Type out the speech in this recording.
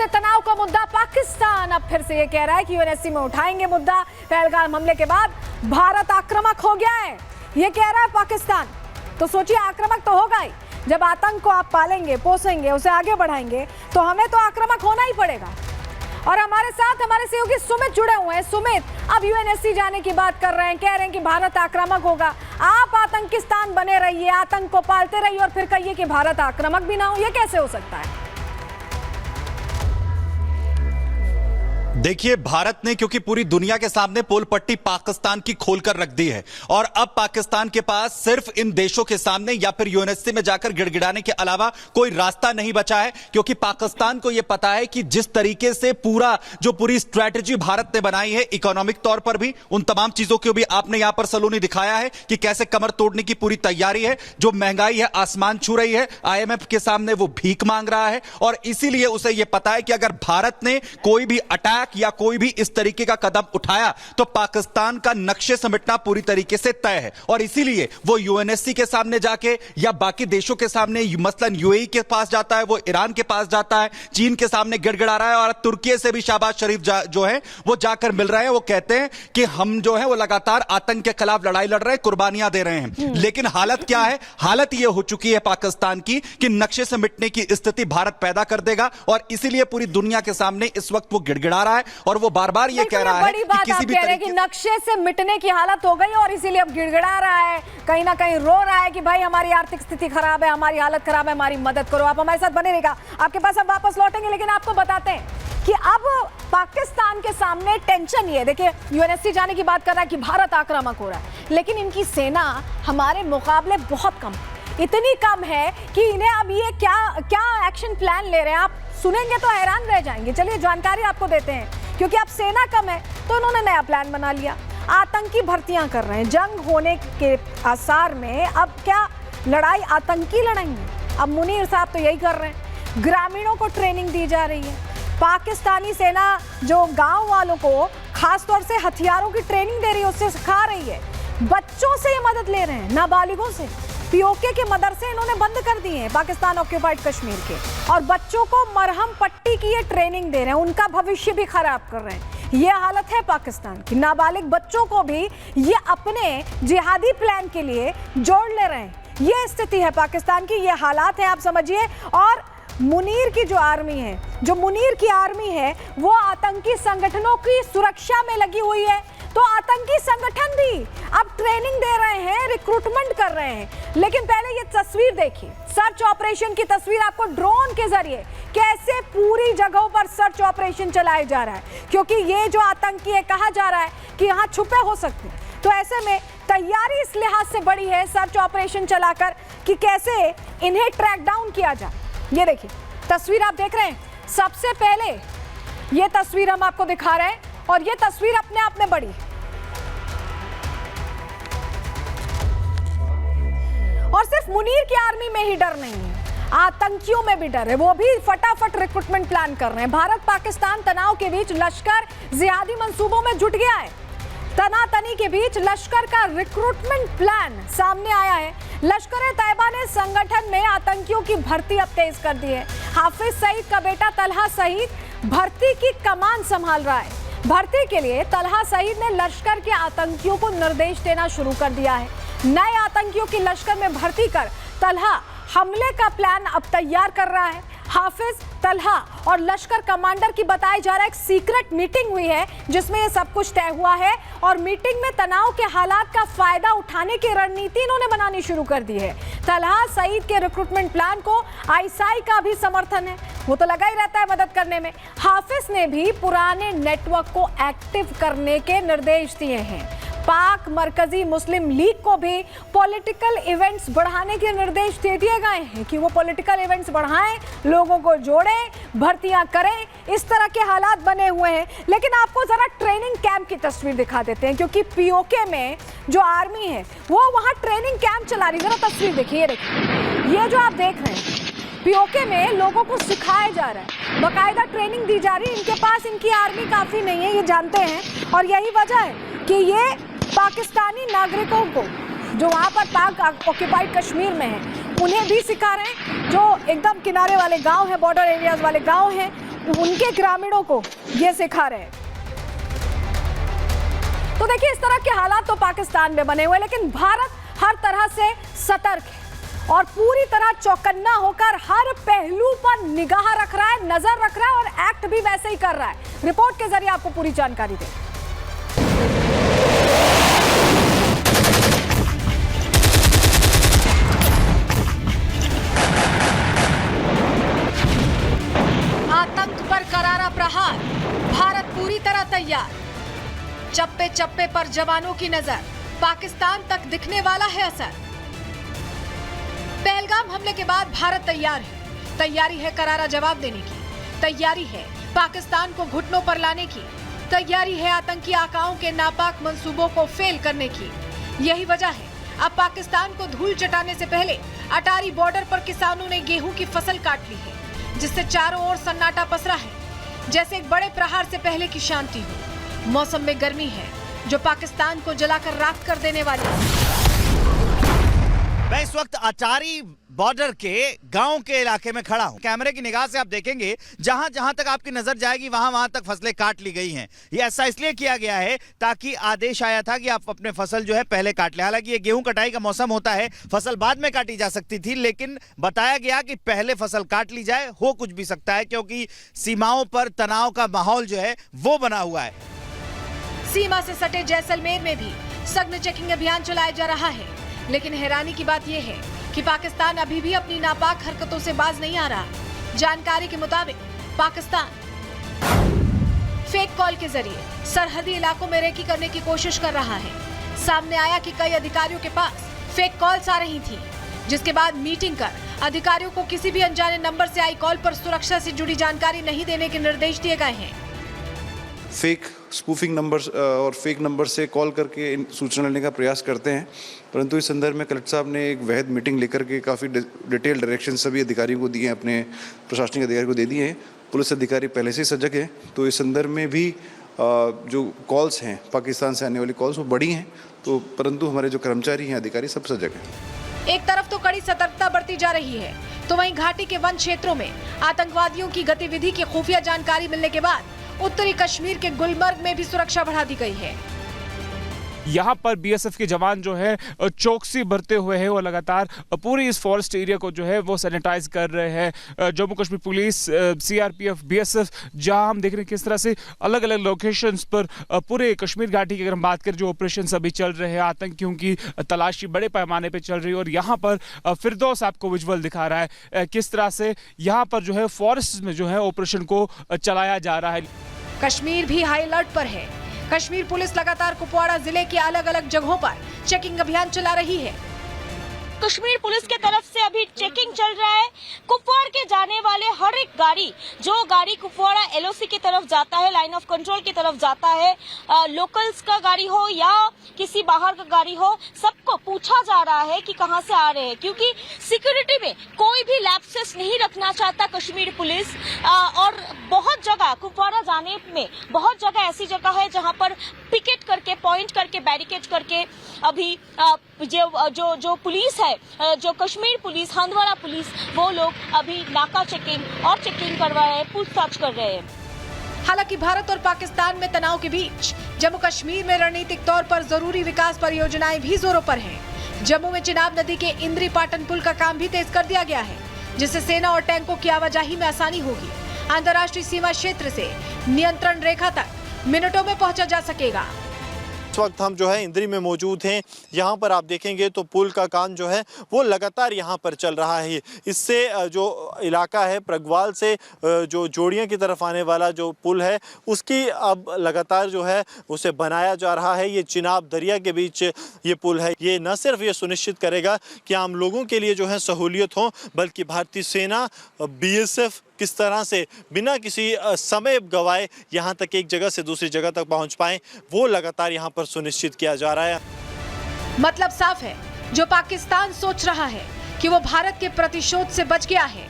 से तनाव का मुद्दा पाकिस्तान अब फिर से ये कह रहा है कि यूएनएससी में उठाएंगे मुद्दा। पहलगाम हमले के बाद भारत आक्रामक हो गया है, ये कह रहा है पाकिस्तान। तो सोचिए, आक्रामक तो होगा ही। जब आतंक को आप पालेंगे, पोसेंगे, उसे आगे बढ़ाएंगे तो हमें तो आक्रामक होना ही पड़ेगा। और हमारे साथ हमारे सहयोगी सुमित जुड़े हुए हैं। सुमित, अब यूएनएससी जाने की बात कर रहे हैं, कह रहे हैं कि भारत आक्रामक होगा। आप आतंकिस्तान बने रहिए, आतंक को पालते रहिए और फिर कहिए कि भारत आक्रामक भी ना हो, ये कैसे हो सकता है? देखिए, भारत ने क्योंकि पूरी दुनिया के सामने पोल पट्टी पाकिस्तान की खोलकर रख दी है और अब पाकिस्तान के पास सिर्फ इन देशों के सामने या फिर यूएनएससी में जाकर गिड़गिड़ाने के अलावा कोई रास्ता नहीं बचा है, क्योंकि पाकिस्तान को यह पता है कि जिस तरीके से पूरी स्ट्रैटेजी भारत ने बनाई है, इकोनॉमिक तौर पर भी, उन तमाम चीजों को भी आपने यहां पर सलोनी दिखाया है कि कैसे कमर तोड़ने की पूरी तैयारी है। जो महंगाई है आसमान छू रही है, आईएमएफ के सामने वो भीख मांग रहा है और इसीलिए उसे यह पता है कि अगर भारत ने कोई भी अटैक या कोई भी इस तरीके का कदम उठाया तो पाकिस्तान का नक्शे समेटना पूरी तरीके से तय है। और इसीलिए वो यूएनएससी के सामने जाके या बाकी देशों के सामने, मसलन यूएई के पास जाता है, वो ईरान के पास जाता है, चीन के सामने गिड़गिड़ा रहा है और तुर्की से भी शहबाज शरीफ जो है वो जाकर मिल रहे हैं। वो कहते हैं कि हम जो है वो लगातार आतंक के खिलाफ लड़ाई लड़ रहे हैं, कुर्बानियां दे रहे हैं। लेकिन हालत क्या है? हालत यह हो चुकी है पाकिस्तान की कि नक्शे से मिटने की स्थिति भारत पैदा कर देगा और इसीलिए पूरी दुनिया के सामने इस वक्त वो गिड़गिड़ा रहा है और वो बार-बार ये कह रहा है कि किसी भी तरीके कि नक्शे से मिटने की हालत हो गई और इसीलिए अब गिड़गिड़ा रहा है, कहीं ना कहीं रो रहा है कि भाई हमारी आर्थिक स्थिति खराब है, हमारी हालत खराब है, हमारी मदद करो। आप हमारे साथ बने रहिएगा, आपके पास हम वापस लौटेंगे। लेकिन आपको बताते हैं कि अब पाकिस्तान के सामने टेंशन ये है। देखिए, यूएनएससी जाने की बात कर रहा है कि भारत आक्रामक हो रहा है, लेकिन इनकी सेना हमारे मुकाबले बहुत कम, इतनी कम है कि इन्हें अब ये क्या एक्शन प्लान ले रहे हैं, आप सुनेंगे तो हैरान रह जाएंगे। चलिए जानकारी आपको देते हैं। क्योंकि अब सेना कम है तो उन्होंने नया प्लान बना लिया, आतंकी भर्तियां कर रहे हैं। जंग होने के आसार में अब क्या लड़ाई आतंकी लड़ेंगे? अब मुनीर साहब तो यही कर रहे हैं, ग्रामीणों को ट्रेनिंग दी जा रही है। पाकिस्तानी सेना जो गांव वालों को खासतौर से हथियारों की ट्रेनिंग दे रही है, उससे सिखा रही है। बच्चों से ये मदद ले रहे हैं, नाबालिगों से। पीओके के मदरसे इन्होंने बंद कर दिए हैं पाकिस्तान ऑक्यूपाइड कश्मीर के, और बच्चों को मरहम पट्टी की ये ट्रेनिंग दे रहे हैं, उनका भविष्य भी खराब कर रहे हैं। ये हालत है पाकिस्तान की। नाबालिग बच्चों को भी ये अपने जिहादी प्लान के लिए जोड़ ले रहे हैं। ये स्थिति है पाकिस्तान की, ये हालात है, आप समझिए। और मुनीर की जो आर्मी है, जो मुनीर की आर्मी है, वो आतंकी संगठनों की सुरक्षा में लगी हुई है। तो आतंकी संगठन भी अब ट्रेनिंग दे रहे हैं, रिक्रूटमेंट कर रहे हैं। लेकिन पहले ये तस्वीर देखिए, सर्च ऑपरेशन की तस्वीर आपको ड्रोन के जरिए कैसे पूरी जगहों पर सर्च ऑपरेशन चलाया जा रहा है, क्योंकि ये जो आतंकी है, कहा जा रहा है कि यहाँ छुपे हो सकते हैं। तो ऐसे में तैयारी इस लिहाज से बड़ी है सर्च ऑपरेशन चलाकर कि कैसे इन्हें ट्रैक डाउन किया जाए। ये देखिए तस्वीर आप देख रहे हैं। सबसे पहले ये तस्वीर हम आपको दिखा रहे हैं और ये तस्वीर अपने आप में बड़ी, और सिर्फ मुनीर की आर्मी में ही डर नहीं है, आतंकियों में भी डर है। वो भी फटाफट रिक्रूटमेंट प्लान कर रहे हैं। भारत पाकिस्तान तनाव के बीच लश्कर जिहादी मंसूबों में जुट गया है। तनातनी के बीच लश्कर का रिक्रूटमेंट प्लान सामने आया है। लश्कर-ए-तैयबा ने संगठन में आतंकियों की भर्ती अब तेज कर दी है। हाफिज सईद का बेटा तलहा सईद भर्ती की कमान संभाल रहा है। भर्ती के लिए तलहा सईद ने लश्कर के आतंकियों को निर्देश देना शुरू कर दिया है। नए आतंकियों की लश्कर में भर्ती कर तलहा हमले का प्लान अब तैयार कर रहा है। हाफिज, तलहा और लश्कर कमांडर की बताया जा रहा है एक सीक्रेट मीटिंग हुई है जिसमें ये सब कुछ तय हुआ है और मीटिंग में तनाव के हालात का फायदा उठाने की रणनीति इन्होंने बनानी शुरू कर दी है। तलहा सईद के रिक्रूटमेंट प्लान को आईएसआई का भी समर्थन है, वो तो लगा ही रहता है मदद करने में। हाफिज ने भी पुराने नेटवर्क को एक्टिव करने के निर्देश दिए हैं। पाक मरकजी मुस्लिम लीग को भी पॉलिटिकल इवेंट्स बढ़ाने के निर्देश दे दिए गए हैं कि वो पॉलिटिकल इवेंट्स बढ़ाएं, लोगों को जोड़ें, भर्तियां करें। इस तरह के हालात बने हुए हैं। लेकिन आपको जरा ट्रेनिंग कैंप की तस्वीर दिखा देते हैं, क्योंकि पीओके में जो आर्मी है वो वहां ट्रेनिंग कैंप चला रही है। जरा तस्वीर देखिए, ये जो आप देख रहे हैं, पीओके में लोगों को सिखाया जा रहा है, बाकायदा ट्रेनिंग दी जा रही है। इनके पास इनकी आर्मी काफी नहीं है, ये जानते हैं, और यही वजह है कि ये पाकिस्तानी नागरिकों को जो वहाँ पर पाक ऑक्यूपाइड कश्मीर में है उन्हें भी सिखा रहे हैं। जो एकदम किनारे वाले गांव हैं, बॉर्डर एरियाज वाले गांव हैं, उनके ग्रामीणों को ये सिखा रहे हैं। तो देखिए, इस तरह के हालात तो पाकिस्तान में बने हुए, लेकिन भारत हर तरह से सतर्क है और पूरी तरह चौकन्ना होकर हर पहलू पर निगाह रख रहा है, नजर रख रहा है और एक्ट भी वैसे ही कर रहा है। रिपोर्ट के जरिए आपको पूरी जानकारी दें। आतंक पर करारा प्रहार, भारत पूरी तरह तैयार। चप्पे चप्पे पर जवानों की नजर, पाकिस्तान तक दिखने वाला है असर। पहलगाम हमले के बाद भारत तैयार है। तैयारी है करारा जवाब देने की, तैयारी है पाकिस्तान को घुटनों पर लाने की, तैयारी है आतंकी आकाओं के नापाक मंसूबों को फेल करने की। यही वजह है अब पाकिस्तान को धूल चटाने से पहले अटारी बॉर्डर पर किसानों ने गेहूं की फसल काट ली है, जिससे चारों ओर सन्नाटा पसरा है, जैसे एक बड़े प्रहार से पहले की शांति हो। मौसम में गर्मी है जो पाकिस्तान को जलाकर राख कर देने वाली है। मैं इस वक्त अटारी बॉर्डर के गांव के इलाके में खड़ा हूं। कैमरे की निगाह से आप देखेंगे जहां जहां तक आपकी नजर जाएगी वहां तक फसलें काट ली गई हैं। ये ऐसा इसलिए किया गया है ताकि आदेश आया था कि आप अपने फसल जो है पहले काट लें। हालांकि ये गेहूं कटाई का मौसम होता है, फसल बाद में काटी जा सकती थी, लेकिन बताया गया कि पहले फसल काट ली जाए। हो कुछ भी सकता है क्योंकि सीमाओं पर तनाव का माहौल जो है वो बना हुआ है। सीमा से सटे जैसलमेर में भी सघन चेकिंग अभियान चलाया जा रहा है, लेकिन हैरानी की बात यह है कि पाकिस्तान अभी भी अपनी नापाक हरकतों से बाज नहीं आ रहा। जानकारी के मुताबिक पाकिस्तान फेक कॉल के जरिए सरहदी इलाकों में रेकी करने की कोशिश कर रहा है। सामने आया कि कई अधिकारियों के पास फेक कॉल्स आ रही थी, जिसके बाद मीटिंग कर अधिकारियों को किसी भी अनजाने नंबर से आई कॉल पर सुरक्षा से जुड़ी जानकारी नहीं देने के निर्देश दिए गए हैं। फेक स्पूफिंग नंबर और फेक नंबर से कॉल करके सूचना लेने का प्रयास करते हैं, परंतु इस संदर्भ में कलेक्टर साहब ने एक वहद मीटिंग लेकर के काफ़ी डिटेल डायरेक्शन सभी अधिकारियों को दिए हैं, अपने प्रशासनिक अधिकारी को दे दिए हैं। पुलिस अधिकारी पहले से सजग हैं, तो इस संदर्भ में भी जो कॉल्स हैं पाकिस्तान से आने वाली कॉल्स वो बड़ी हैं, तो परंतु हमारे जो कर्मचारी हैं अधिकारी सब सजग हैं। एक तरफ तो कड़ी सतर्कता बरती जा रही है, तो वहीं घाटी के वन क्षेत्रों में आतंकवादियों की गतिविधि की खुफिया जानकारी मिलने के बाद उत्तरी कश्मीर के गुलमर्ग में भी सुरक्षा बढ़ा दी गई है। यहाँ पर बीएसएफ के जवान जो है चौकसी बरते हुए हैं और लगातार पूरी इस फॉरेस्ट एरिया को जो है वो सैनिटाइज कर रहे हैं। Jammu Kashmir police, CRPF, BSF, जहाँ हम देख रहे हैं किस तरह से अलग अलग लोकेशंस पर पूरे कश्मीर घाटी की अगर हम बात करें जो ऑपरेशन अभी चल रहे हैं, आतंकियों की तलाशी बड़े पैमाने पर चल रही है। और यहाँ पर फिरदौस आपको विजुअल दिखा रहा है किस तरह से यहाँ पर जो है फॉरेस्ट में जो है ऑपरेशन को चलाया जा रहा है। कश्मीर भी हाई अलर्ट पर है। कश्मीर पुलिस लगातार कुपवाड़ा जिले के अलग अलग जगहों पर चेकिंग अभियान चला रही है। कश्मीर पुलिस के तरफ से अभी चेकिंग चल रहा है। कुपवाड़ा के जाने वाले हर एक गाड़ी, जो गाड़ी कुपवाड़ा एलओसी की तरफ जाता है, लाइन ऑफ कंट्रोल की तरफ जाता है, लोकल्स का गाड़ी हो या किसी बाहर का गाड़ी हो, सबको पूछा जा रहा है कि कहां से आ रहे हैं, क्योंकि सिक्योरिटी में कोई भी लैप्सेस नहीं रखना चाहता कश्मीर पुलिस। और बहुत जगह कुपवाड़ा जाने में बहुत जगह ऐसी जगह है जहां पर पिकेट करके, पॉइंट करके, बैरिकेड करके अभी जो पुलिस है, जो कश्मीर पुलिस, हंदवाड़ा पुलिस, वो लोग अभी नाका चेकिंग और चेकिंग करवा रहे हैं, पूछताछ कर रहे हैं। हालांकि भारत और पाकिस्तान में तनाव के बीच जम्मू कश्मीर में रणनीतिक तौर पर जरूरी विकास परियोजनाएं भी जोरों पर हैं। जम्मू में चिनाब नदी के इंद्री पाटन पुल का काम भी तेज कर दिया गया है, जिससे सेना और टैंकों की आवाजाही में आसानी होगी। अंतर्राष्ट्रीय सीमा क्षेत्र से नियंत्रण रेखा तक मिनटों में पहुंचा जा सकेगा। इस वक्त हम जो है इंद्री में मौजूद हैं। यहाँ पर आप देखेंगे तो पुल का काम जो है वो लगातार यहाँ पर चल रहा है। इससे जो इलाका है प्रगवाल से जो जोड़ियाँ की तरफ आने वाला जो पुल है उसकी अब लगातार जो है उसे बनाया जा रहा है। ये चिनाब दरिया के बीच ये पुल है। ये न सिर्फ ये सुनिश्चित करेगा कि आम लोगों के लिए जो है सहूलियत हो, बल्कि भारतीय सेना, बीएसएफ किस तरह से बिना किसी समय गवाए यहाँ तक एक जगह से दूसरी जगह तक पहुँच पाएं, वो लगातार यहाँ पर सुनिश्चित किया जा रहा है। मतलब साफ है, जो पाकिस्तान सोच रहा है कि वो भारत के प्रतिशोध से बच गया है,